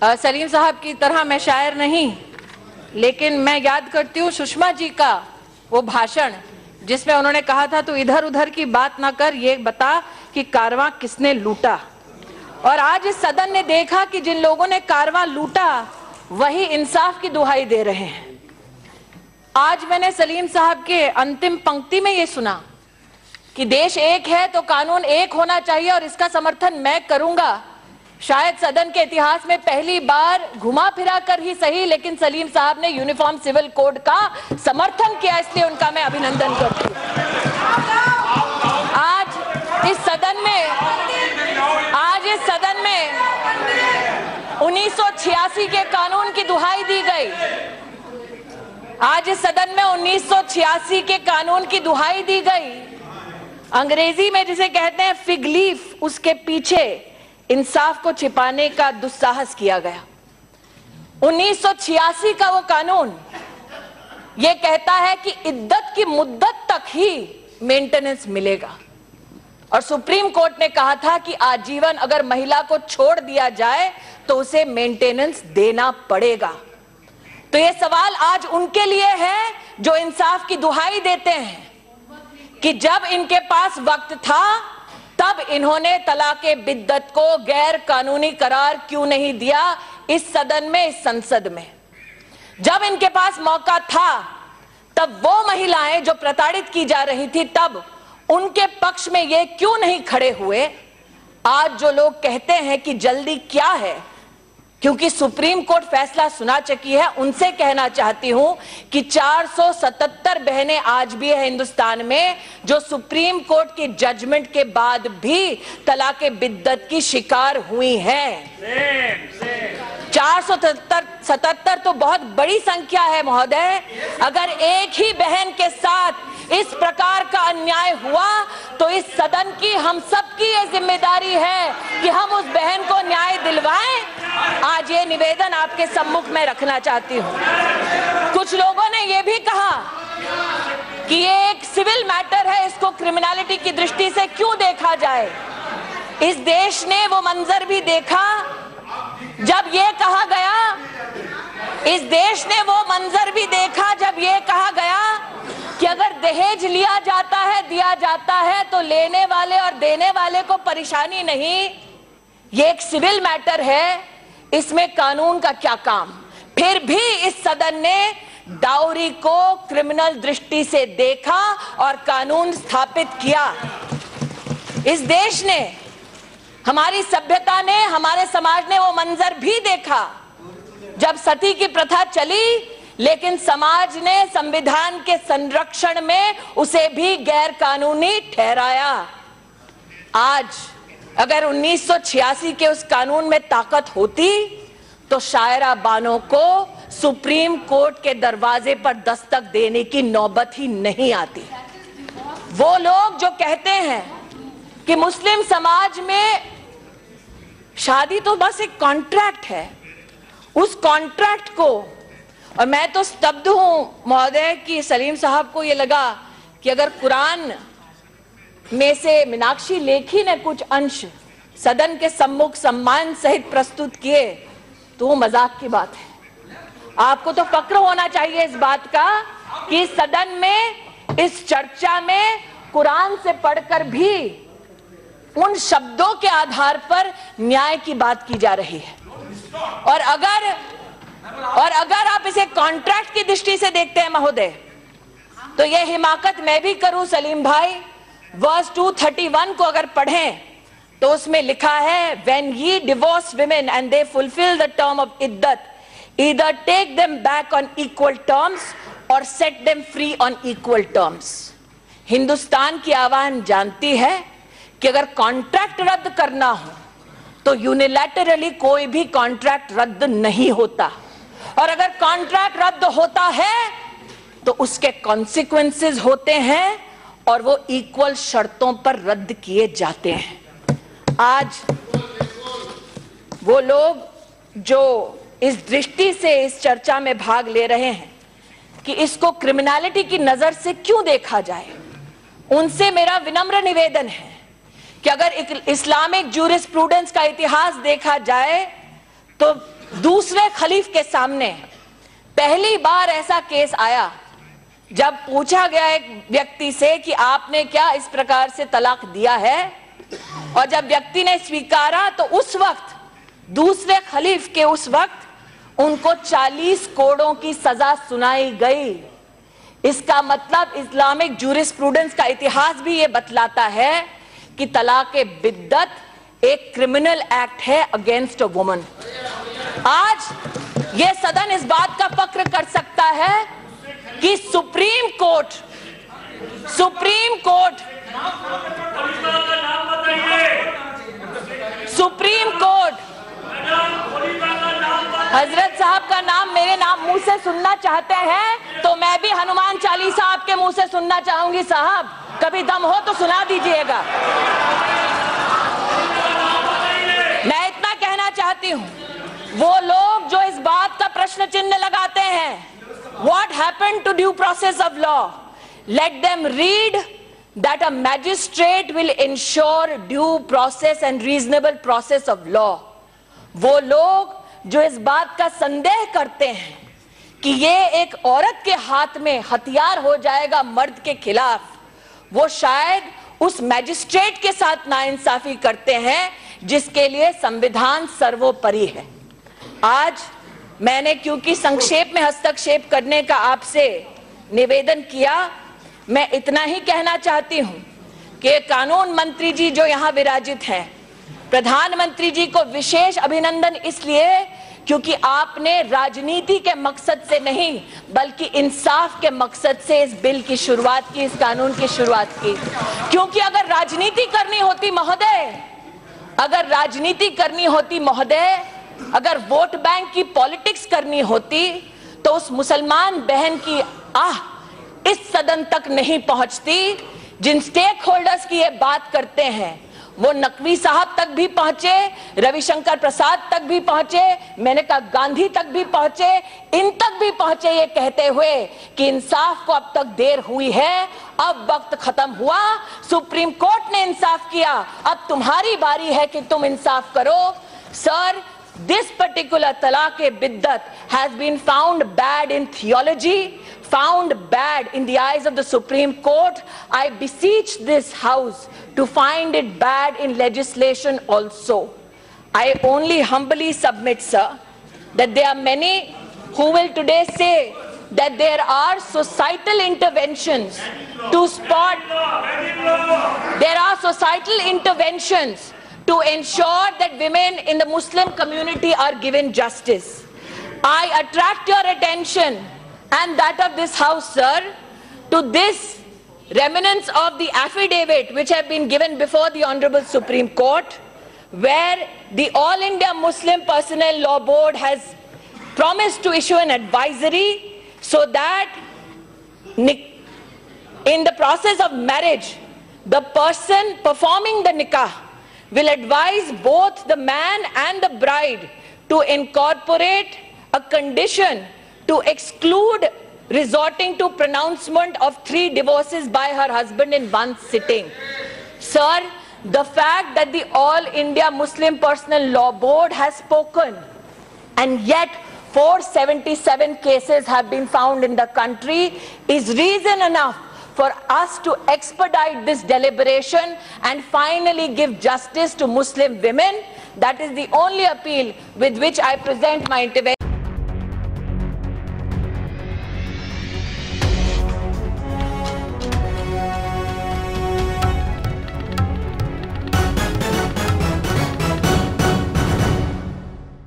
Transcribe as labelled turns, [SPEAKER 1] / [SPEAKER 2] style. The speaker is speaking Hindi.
[SPEAKER 1] सलीम साहब की तरह मैं शायर नहीं, लेकिन मैं याद करती हूँ सुषमा जी का वो भाषण जिसमें उन्होंने कहा था तू इधर उधर की बात ना कर, ये बता कि कारवां किसने लूटा। और आज इस सदन ने देखा कि जिन लोगों ने कारवां लूटा वही इंसाफ की दुहाई दे रहे हैं। आज मैंने सलीम साहब के अंतिम पंक्ति में ये सुना कि देश एक है तो कानून एक होना चाहिए और इसका समर्थन मैं करूंगा। शायद सदन के इतिहास में पहली बार घुमा फिरा कर ही सही, लेकिन सलीम साहब ने यूनिफॉर्म सिविल कोड का समर्थन किया, इसलिए उनका मैं अभिनंदन करती हूँ। आज इस सदन में 1986 के कानून की दुहाई दी गई। आज इस सदन में 1986 के कानून की दुहाई दी गई। अंग्रेजी में जिसे कहते हैं फिग लीफ, उसके पीछे इंसाफ को छिपाने का दुस्साहस किया गया। 1986 का वो कानून ये कहता है कि इद्दत की मुद्दत तक ही मेंटेनेंस मिलेगा, और सुप्रीम कोर्ट ने कहा था कि आजीवन अगर महिला को छोड़ दिया जाए तो उसे मेंटेनेंस देना पड़ेगा। तो ये सवाल आज उनके लिए है जो इंसाफ की दुहाई देते हैं कि जब इनके पास वक्त था तब इन्होंने तलाके बिद्दत को गैर कानूनी करार क्यों नहीं दिया इस सदन में, इस संसद में। जब इनके पास मौका था तब वो महिलाएं जो प्रताड़ित की जा रही थी तब उनके पक्ष में ये क्यों नहीं खड़े हुए। आज जो लोग कहते हैं कि जल्दी क्या है क्योंकि सुप्रीम कोर्ट फैसला सुना चुकी है, उनसे कहना चाहती हूं कि 477 बहनें आज भी है हिंदुस्तान में जो सुप्रीम कोर्ट की जजमेंट के बाद भी तलाके बिद्दत की शिकार हुई हैं। 477 तो बहुत बड़ी संख्या है महोदय। अगर एक ही बहन के साथ इस प्रकार का अन्याय हुआ तो इस सदन की, हम सबकी ये जिम्मेदारी है कि हम उस बहन को न्याय दिलवाएं। आज ये निवेदन आपके सम्मुख में रखना चाहती हूं। कुछ लोगों ने ये भी कहा कि ये एक सिविल मैटर है, इसको क्रिमिनलिटी की दृष्टि से क्यों देखा जाए। इस देश ने वो मंजर भी देखा जब ये कहा गया, इस देश ने वो मंजर भी देखा जब ये कहा गया कि अगर दहेज लिया जाता है, दिया जाता है तो लेने वाले और देने वाले को परेशानी नहीं, ये एक सिविल मैटर है, इसमें कानून का क्या काम। फिर भी इस सदन ने डाउरी को क्रिमिनल दृष्टि से देखा और कानून स्थापित किया। इस देश ने, हमारी सभ्यता ने, हमारे समाज ने वो मंजर भी देखा जब सती की प्रथा चली, लेकिन समाज ने संविधान के संरक्षण में उसे भी गैर कानूनी ठहराया। आज अगर 1986 के उस कानून में ताकत होती तो शायरा बानो को सुप्रीम कोर्ट के दरवाजे पर दस्तक देने की नौबत ही नहीं आती। वो लोग जो कहते हैं कि मुस्लिम समाज में शादी तो बस एक कॉन्ट्रैक्ट है, उस कॉन्ट्रैक्ट को, और मैं तो स्तब्ध हूं महोदय कि सलीम साहब को ये लगा कि अगर कुरान में से मीनाक्षी लेखी ने कुछ अंश सदन के सम्मुख सम्मान सहित प्रस्तुत किए तो वो मजाक की बात है। आपको तो फक्र होना चाहिए इस बात का कि सदन में, इस चर्चा में कुरान से पढ़कर भी उन शब्दों के आधार पर न्याय की बात की जा रही है। और अगर आप इसे कॉन्ट्रैक्ट की दृष्टि से देखते हैं महोदय, तो यह हिमाकत मैं भी करूं सलीम भाई, वर्स 231 को अगर पढ़ें तो उसमें लिखा है, when ye divorce women and they fulfill the term of iddat, either take them back on equal terms or set them free on equal terms। Hindustan की आवाम जानती है कि अगर कॉन्ट्रैक्ट रद्द करना हो तो यूनिलैटरली कोई भी कॉन्ट्रैक्ट रद्द नहीं होता, और अगर कॉन्ट्रैक्ट रद्द होता है तो उसके कॉन्सिक्वेंसेस होते हैं और वो इक्वल शर्तों पर रद्द किए जाते हैं। आज वो लोग जो इस दृष्टि से इस चर्चा में भाग ले रहे हैं कि इसको क्रिमिनलिटी की नजर से क्यों देखा जाए, उनसे मेरा विनम्र निवेदन है कि अगर इस्लामिक जूरिस्प्रूडेंस का इतिहास देखा जाए तो दूसरे खलीफ के सामने पहली बार ऐसा केस आया जब पूछा गया एक व्यक्ति से कि आपने क्या इस प्रकार से तलाक दिया है, और जब व्यक्ति ने स्वीकारा तो उस वक्त दूसरे खलीफ के उस वक्त उनको 40 कोड़ों की सजा सुनाई गई। इसका मतलब इस्लामिक जूरिस्प्रूडेंस का इतिहास भी ये बतलाता है कि तलाक़े बिद्दत एक क्रिमिनल एक्ट है अगेंस्ट अ वुमन। आज ये सदन इस बात का फख्र कर सकता है कि सुप्रीम कोर्ट हजरत साहब का नाम मेरे मुंह से सुनना चाहते हैं तो मैं भी हनुमान चालीसा आपके मुंह से सुनना चाहूंगी। साहब कभी दम हो तो सुना दीजिएगा। मैं इतना कहना चाहती हूं, वो लोग जो इस बात का प्रश्न चिन्ह लगाते हैं what happened to due process of law, let them read that a magistrate will ensure due process and reasonable process of law। वो लोग जो इस बात का संदेह करते हैं कि ये एक औरत के हाथ में हथियार हो जाएगा मर्द के खिलाफ, वो शायद उस मैजिस्ट्रेट के साथ नाइंसाफी करते हैं जिसके लिए संविधान सर्वोपरि है। आज मैंने क्योंकि संक्षेप में हस्तक्षेप करने का आपसे निवेदन किया, मैं इतना ही कहना चाहती हूं कि कानून मंत्री जी जो यहां विराजित हैं, प्रधानमंत्री जी को विशेष अभिनंदन इसलिए क्योंकि आपने राजनीति के मकसद से नहीं बल्कि इंसाफ के मकसद से इस बिल की शुरुआत की, इस कानून की शुरुआत की। क्योंकि अगर राजनीति करनी होती महोदय, अगर वोट बैंक की पॉलिटिक्स करनी होती तो उस मुसलमान बहन की आह इस सदन तक नहीं पहुंचती। जिन स्टेक होल्डर्स की ये बात करते हैं वो नकवी साहब तक भी पहुंचे, रविशंकर प्रसाद तक भी पहुंचे, मैंने कहा गांधी तक भी पहुंचे, इन तक भी पहुंचे ये कहते हुए कि इंसाफ को अब तक देर हुई है, अब वक्त खत्म हुआ, सुप्रीम कोर्ट ने इंसाफ किया, अब तुम्हारी बारी है कि तुम इंसाफ करो। Sir, this particular talaq-e-biddat has been found bad in theology, found bad in the eyes of the Supreme Court. I beseech this House to find it bad in legislation also. I only humbly submit, sir, that there are many who will today say that there are societal interventions to spot, there are societal interventions to ensure that women in the Muslim community are given justice. I attract your attention and that of this House, sir, to this remnants of the affidavit which have been given before the Honorable Supreme Court, where the All India Muslim Personnel Law Board has promised to issue an advisory so that in the process of marriage, the person performing the nikah will advise both the man and the bride to incorporate a condition to exclude resorting to pronouncement of 3 divorces by her husband in one sitting. Sir, the fact that the All India Muslim Personnel Law Board has spoken and yet 477 cases have been found in the country is reason enough for us to expedite this deliberation and finally give justice to Muslim women. That is the only appeal with which I present my intervention.